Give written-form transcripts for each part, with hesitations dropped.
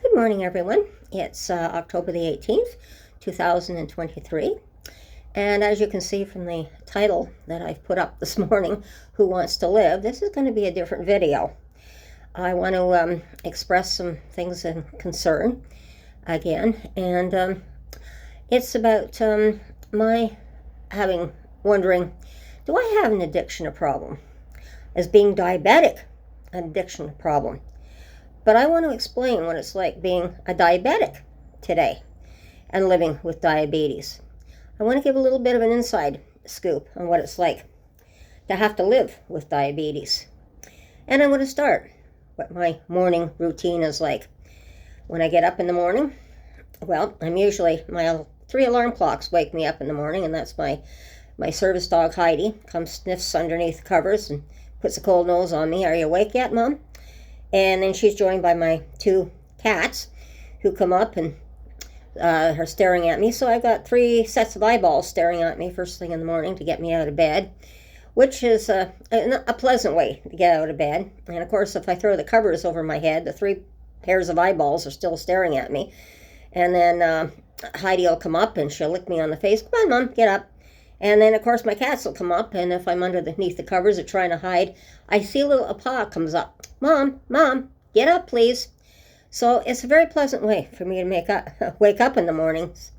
Good morning, everyone. It's October the 18th, 2023. And as you can see from the title that I've put up this morning, Who Wants to Live, this is going to be a different video. I want to express some things in concern again. And it's about my wondering, do I have an addiction problem? Is being diabetic an addiction problem? But I want to explain what it's like being a diabetic today and living with diabetes. I want to give a little bit of an inside scoop on what it's like to have to live with diabetes. And I'm going to start what my morning routine is like. When I get up in the morning, well, my 3 alarm clocks wake me up in the morning, and that's my service dog Heidi comes, sniffs underneath the covers and puts a cold nose on me. Are you awake yet, Mom? And then she's joined by my 2 cats who come up and are staring at me. So I've got 3 sets of eyeballs staring at me first thing in the morning to get me out of bed, which is a pleasant way to get out of bed. And of course, if I throw the covers over my head, the 3 pairs of eyeballs are still staring at me. And then Heidi will come up and she'll lick me on the face. Come on, Mom, get up. And then, of course, my cats will come up, and if I'm underneath the covers or trying to hide, I see a paw comes up. Mom, get up, please. So it's a very pleasant way for me to wake up in the mornings.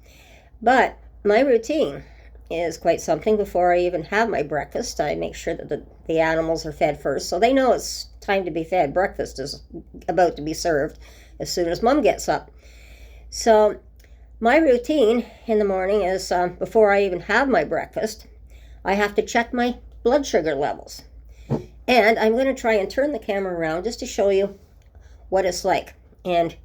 But my routine is quite something. Before I even have my breakfast, I make sure that the animals are fed first, so they know it's time to be fed. Breakfast is about to be served as soon as Mom gets up. So my routine in the morning is before I even have my breakfast, I have to check my blood sugar levels. And I'm going to try and turn the camera around just to show you what it's like. And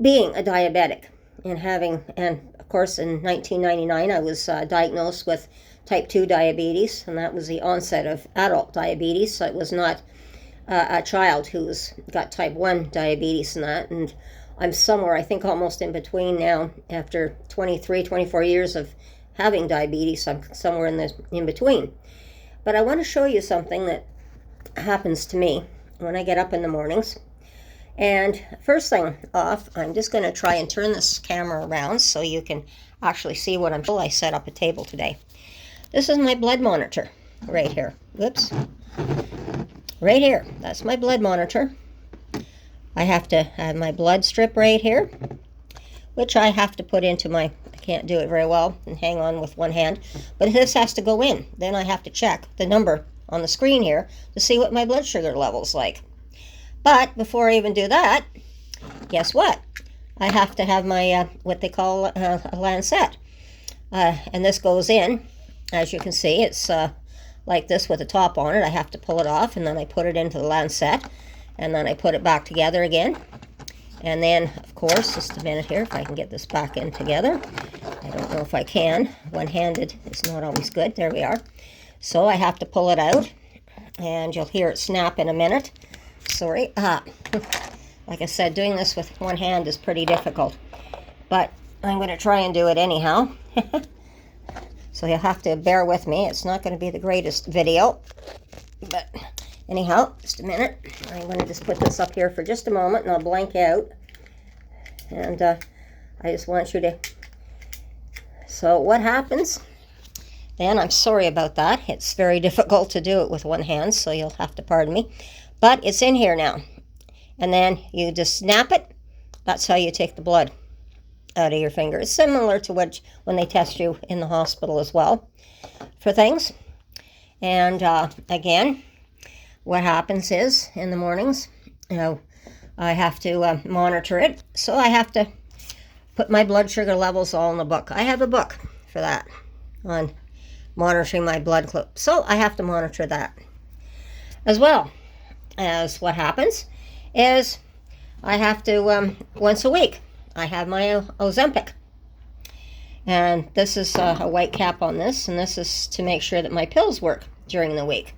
being a diabetic and of course in 1999 I was diagnosed with type 2 diabetes, and that was the onset of adult diabetes. So it was not a child who's got type 1 diabetes and that. And I'm somewhere, I think, almost in between now. After 24 years of having diabetes, I'm somewhere in between. But I want to show you something that happens to me when I get up in the mornings. And first thing off, I'm just going to try and turn this camera around so you can actually see what I set up a table today. This is my blood monitor right here. Whoops. Right here. That's my blood monitor. I have to have my blood strip right here, which I have to put into I can't do it very well and hang on with one hand, but this has to go in. Then I have to check the number on the screen here to see what my blood sugar level's like. But before I even do that, guess what? I have to have my, what they call a lancet. And this goes in. As you can see, it's like this with a top on it. I have to pull it off, and then I put it into the lancet. And then I put it back together again. And then, of course, just a minute here, if I can get this back in together. I don't know if I can. One-handed is not always good. There we are. So I have to pull it out, and you'll hear it snap in a minute. Sorry. Like I said, doing this with one hand is pretty difficult. But I'm going to try and do it anyhow. So you'll have to bear with me. It's not going to be the greatest video. But anyhow, just a minute. I'm going to just put this up here for just a moment, and I'll blank out. And I just want you to... So what happens? Then, I'm sorry about that. It's very difficult to do it with one hand, so you'll have to pardon me. But it's in here now. And then you just snap it. That's how you take the blood out of your finger. It's similar to when they test you in the hospital as well for things. And again, what happens is, in the mornings, I have to monitor it. So I have to put my blood sugar levels all in the book. I have a book for that, on monitoring my blood clip. So I have to monitor that. As well as what happens is I have to, once a week, I have my Ozempic. And this is a white cap on this, and this is to make sure that my pills work during the week.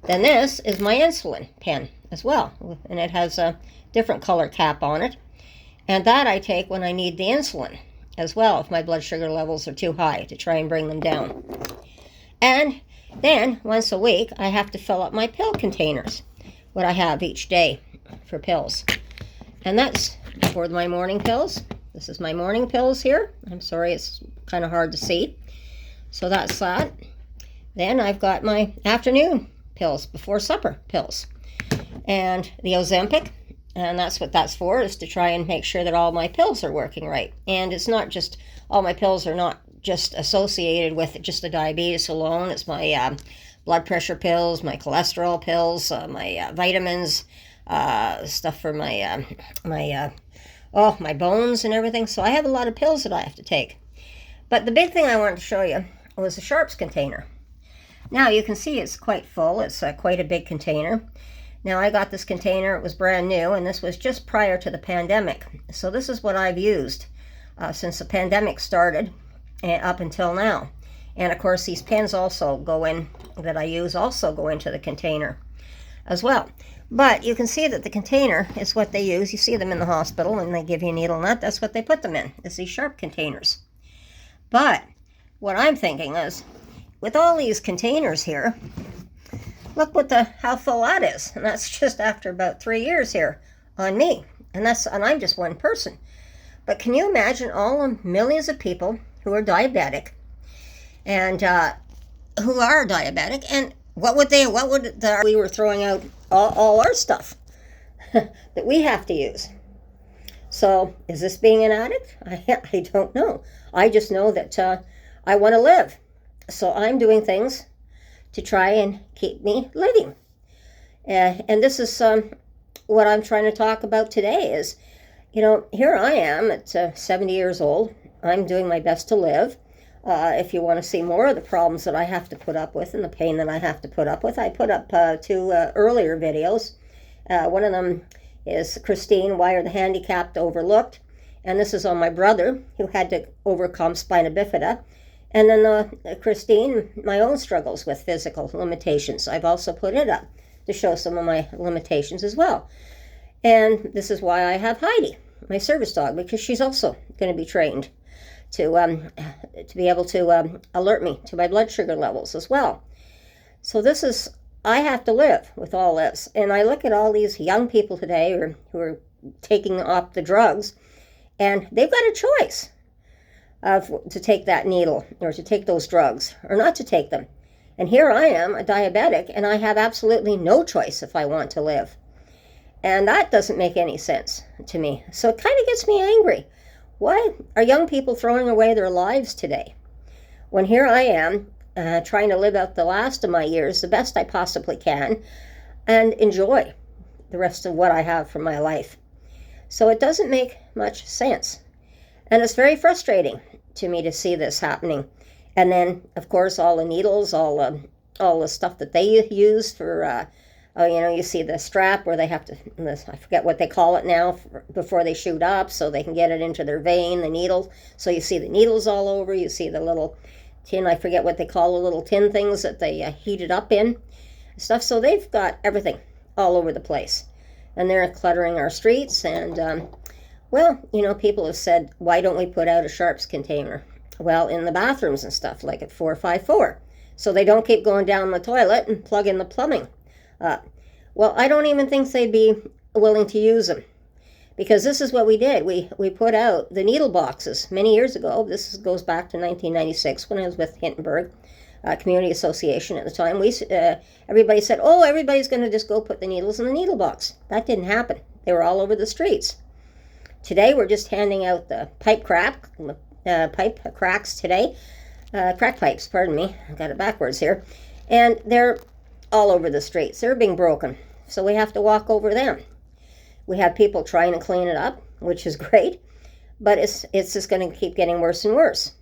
Then this is my insulin pen as well, and it has a different color cap on it. And that I take when I need the insulin as well, if my blood sugar levels are too high, to try and bring them down. And then, once a week, I have to fill up my pill containers, what I have each day for pills. And that's for my morning pills. This is my morning pills here. I'm sorry, it's kind of hard to see. So that's that. Then I've got my afternoon pills, before supper pills. And the Ozempic, and that's what that's for, is to try and make sure that all my pills are working right. And it's not just, all my pills are not just associated with just the diabetes alone. It's my blood pressure pills, my cholesterol pills, my vitamins, stuff for my my bones and everything. So I have a lot of pills that I have to take. But the big thing I wanted to show you was the Sharps container. Now you can see it's quite full. It's quite a big container. Now I got this container, it was brand new, and this was just prior to the pandemic. So this is what I've used since the pandemic started and up until now. And of course these pens also go in, that I use also go into the container as well. But you can see that the container is what they use. You see them in the hospital when they give you a needle nut. That's what they put them in, is these Sharp containers. But what I'm thinking is, with all these containers here, look how full that is. And that's just after about 3 years here on me. And I'm just one person. But can you imagine all the millions of people who are diabetic and who are diabetic, and we were throwing out all our stuff that we have to use. So is this being an addict? I don't know. I just know that I want to live. So I'm doing things to try and keep me living. And this is what I'm trying to talk about today is, here I am at 70 years old. I'm doing my best to live. If you want to see more of the problems that I have to put up with and the pain that I have to put up with, I put up 2 earlier videos. One of them is Christine, Why Are the Handicapped Overlooked? And this is on my brother who had to overcome spina bifida. And then Christine, my own struggles with physical limitations. I've also put it up to show some of my limitations as well. And this is why I have Heidi, my service dog, because she's also going to be trained to be able to alert me to my blood sugar levels as well. So I have to live with all this. And I look at all these young people today who are taking off the drugs, and they've got a choice to take that needle or to take those drugs or not to take them. And here I am, a diabetic, and I have absolutely no choice if I want to live. And that doesn't make any sense to me. So it kind of gets me angry. Why are young people throwing away their lives today? When here I am, trying to live out the last of my years the best I possibly can and enjoy the rest of what I have from my life. So it doesn't make much sense. And it's very frustrating to me to see this happening. And then, of course, all the needles, all the stuff that they use for, you see the strap where they have to, I forget what they call it now, before they shoot up so they can get it into their vein, the needle. So you see the needles all over. You see the little tin, I forget what they call the little tin things that they heat it up in. Stuff. So they've got everything all over the place. And they're cluttering our streets. And, people have said, why don't we put out a Sharps container? Well, in the bathrooms and stuff, like at 454. So they don't keep going down the toilet and plug in the plumbing. Well, I don't even think they'd be willing to use them. Because this is what we did. We put out the needle boxes many years ago. This goes back to 1996 when I was with Hindenburg Community Association at the time. Everybody said, everybody's going to just go put the needles in the needle box. That didn't happen. They were all over the streets. Today we're just handing out the pipe cracks today. Crack pipes, pardon me. I got it backwards here. And they're all over the streets. They're being broken. So we have to walk over them. We have people trying to clean it up, which is great, but it's just going to keep getting worse and worse.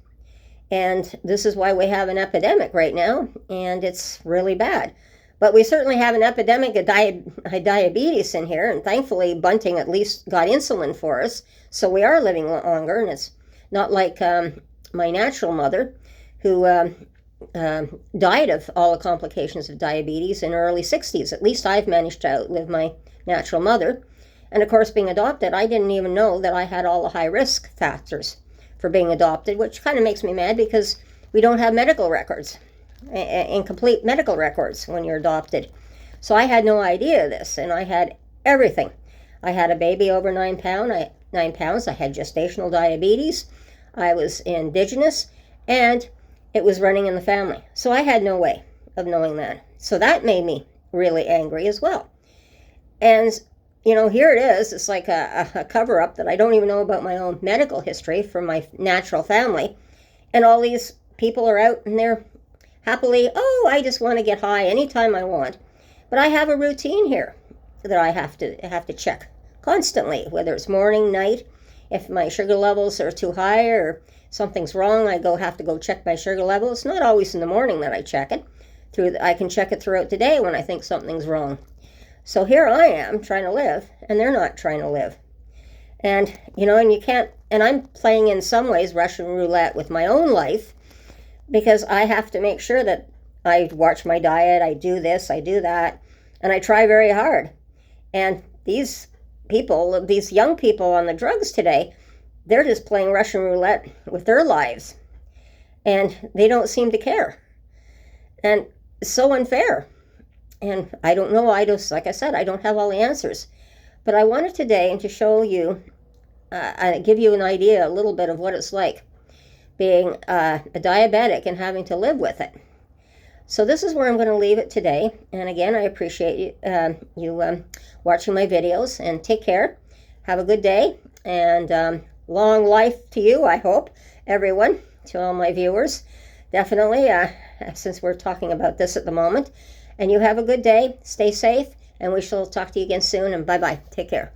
And this is why we have an epidemic right now, and it's really bad. But we certainly have an epidemic of diabetes in here, and thankfully Bunting at least got insulin for us, so we are living longer, and it's not like my natural mother, who died of all the complications of diabetes in her early 60s. At least I've managed to outlive my natural mother. And of course, being adopted, I didn't even know that I had all the high-risk factors for being adopted, which kind of makes me mad because we don't have medical records, incomplete medical records when you're adopted. So I had no idea of this, and I had everything. I had a baby over 9 pounds. I had gestational diabetes. I was indigenous, and it was running in the family. So I had no way of knowing that. So that made me really angry as well. And, here it is. It's like a cover-up that I don't even know about my own medical history from my natural family. And all these people are out and they're happily, I just want to get high anytime I want. But I have a routine here that I have to check constantly, whether it's morning, night. If my sugar levels are too high or something's wrong, have to go check my sugar level. It's not always in the morning that I check it. I can check it throughout the day when I think something's wrong. So here I am trying to live, and they're not trying to live. And, and you can't, and I'm playing in some ways Russian roulette with my own life, because I have to make sure that I watch my diet, I do this, I do that, and I try very hard. And these young people on the drugs today, they're just playing Russian roulette with their lives. And they don't seem to care. And it's so unfair. And I don't know, like I said, I don't have all the answers. But I wanted today to show you, give you an idea, a little bit of what it's like being a diabetic and having to live with it. So this is where I'm going to leave it today. And again, I appreciate you watching my videos, and take care. Have a good day, and long life to you, I hope, everyone, to all my viewers. Definitely, since we're talking about this at the moment. And you have a good day. Stay safe, and we shall talk to you again soon. And bye-bye. Take care.